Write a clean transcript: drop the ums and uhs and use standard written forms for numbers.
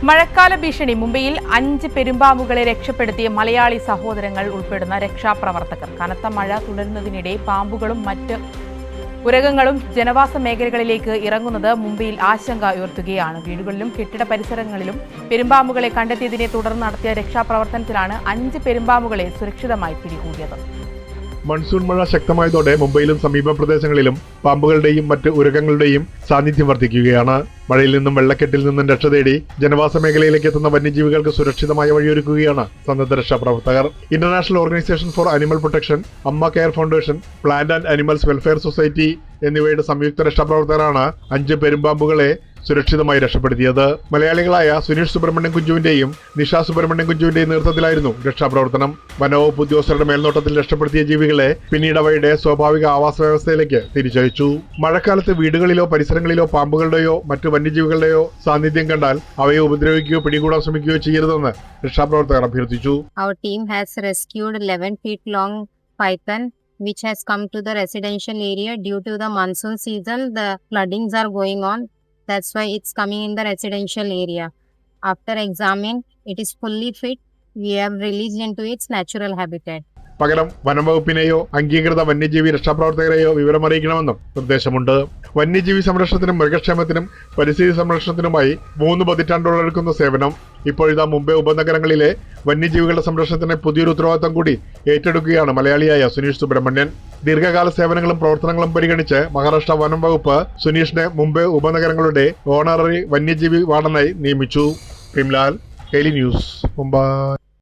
മഴക്കാല ഭീഷണി മുംബൈയിൽ 5 പെരുമ്പാമ്പുകളെ രക്ഷപ്പെടുത്തിയ മലയാളി സഹോദരങ്ങൾ ഉൾപ്പെടുന്ന രക്ഷാപ്രവർത്തകർ. കനത്ത മഴ തുടരുന്നതിനിടെ പാമ്പുകളും മറ്റ് ഉരകങ്ങളും ജനവാസ മേഖലകളിലേക്ക് ഇറങ്ങുന്നത് മുംബൈയിൽ ആശങ്ക ഉയർത്തുകയാണ്. വീടുകളിലും കെട്ടിട പരിസരങ്ങളിലും പെരുമ്പാമ്പുകളെ കണ്ടെത്തിയതിനെ തുടർന്ന് നടത്തിയ രക്ഷാപ്രവർത്തനത്തിലാണ് 5 പെരുമ്പാമ്പുകളെ സുരക്ഷിതമായി പിടികൂടിയത്. മൺസൂൺ മഴ ശക്തമായതോടെ മുംബൈയിലും സമീപ പ്രദേശങ്ങളിലും പാമ്പുകളുടെയും മറ്റ് ഉരകങ്ങളുടെയും സാന്നിധ്യം വർദ്ധിക്കുകയാണ്. മഴയിൽ നിന്നും വെള്ളക്കെട്ടിൽ നിന്നും രക്ഷ തേടി ജനവാസ മേഖലയിലേക്ക് എത്തുന്ന വന്യജീവികൾക്ക് സുരക്ഷിതമായ വഴിയൊരുക്കുകയാണ് സന്നദ്ധ രക്ഷാപ്രവർത്തകർ. International organisation for animal protection, Amma care foundation, plant and animals welfare society എന്നിവയുടെ സംയുക്ത രക്ഷാപ്രവർത്തകരാണ് 5 പെരുമ്പാമ്പുകളെ സുരക്ഷിതമായി രക്ഷപ്പെടുത്തിയത്. മലയാളികളായ സുനീഷ് സുബ്രഹ്മണ്യം കുഞ്ചുവിന്റെയും നിഷ സുബ്രഹ്മണ്യം കുഞ്ചുവിന്റെയും നേതൃത്വത്തിലായിരുന്നു രക്ഷാപ്രവർത്തനം. വനവകുപ്പ് ഉദ്യോഗസ്ഥരുടെ മേൽനോട്ടത്തിൽ രക്ഷപ്പെടുത്തിയ ജീവികളെ പിന്നീട് അവയുടെ സ്വാഭാവിക ആവാസ വ്യവസ്ഥയിലേക്ക് തിരിച്ചയച്ചു. മഴക്കാലത്ത് വീടുകളിലോ പരിസരങ്ങളിലോ പാമ്പുകളുടെയോ മറ്റു വന്യജീവികളുടെയോ സാന്നിധ്യം കണ്ടാൽ അവയെ ഉപദ്രവിക്കുകയോ പിടികൂടാൻ ശ്രമിക്കുകയോ ചെയ്യരുതെന്ന് രക്ഷാപ്രവർത്തകർ അഭ്യർത്ഥിച്ചു. Our team has rescued 11 feet long python which has come to the residential area due to the monsoon season. The floodings are going on. That's why it's coming in the residential area. After examining, it is fully fit. We have released into its natural habitat. പകരം വനം വകുപ്പിനെയോ അംഗീകൃത വന്യജീവി രക്ഷാപ്രവർത്തകരെയോ വിവരമറിയിക്കണമെന്നും നിർദ്ദേശമുണ്ട്. വന്യജീവി സംരക്ഷണത്തിനും മൃഗക്ഷേമത്തിനും പരിസ്ഥിതി സംരക്ഷണത്തിനുമായി 3 പതിറ്റാണ്ടോളെടുക്കുന്ന സേവനം ഇപ്പോഴിതാ മുംബൈ ഉപനഗരങ്ങളിലെ വന്യജീവികളുടെ സംരക്ഷണത്തിന് പുതിയൊരു ഉത്തരവാദിത്തം കൂടി ഏറ്റെടുക്കുകയാണ് മലയാളിയായ സുനീഷ് സുബ്രഹ്മണ്യൻ. ദീർഘകാല സേവനങ്ങളും പ്രവർത്തനങ്ങളും പരിഗണിച്ച് മഹാരാഷ്ട്ര വനം വകുപ്പ് സുനീഷിനെ മുംബൈ ഉപനഗരങ്ങളുടെ ഓണററി വന്യജീവി വാർഡനായി നിയമിച്ചു. ഭീംലാൽ, കൈലി ന്യൂസ്, മുംബൈ.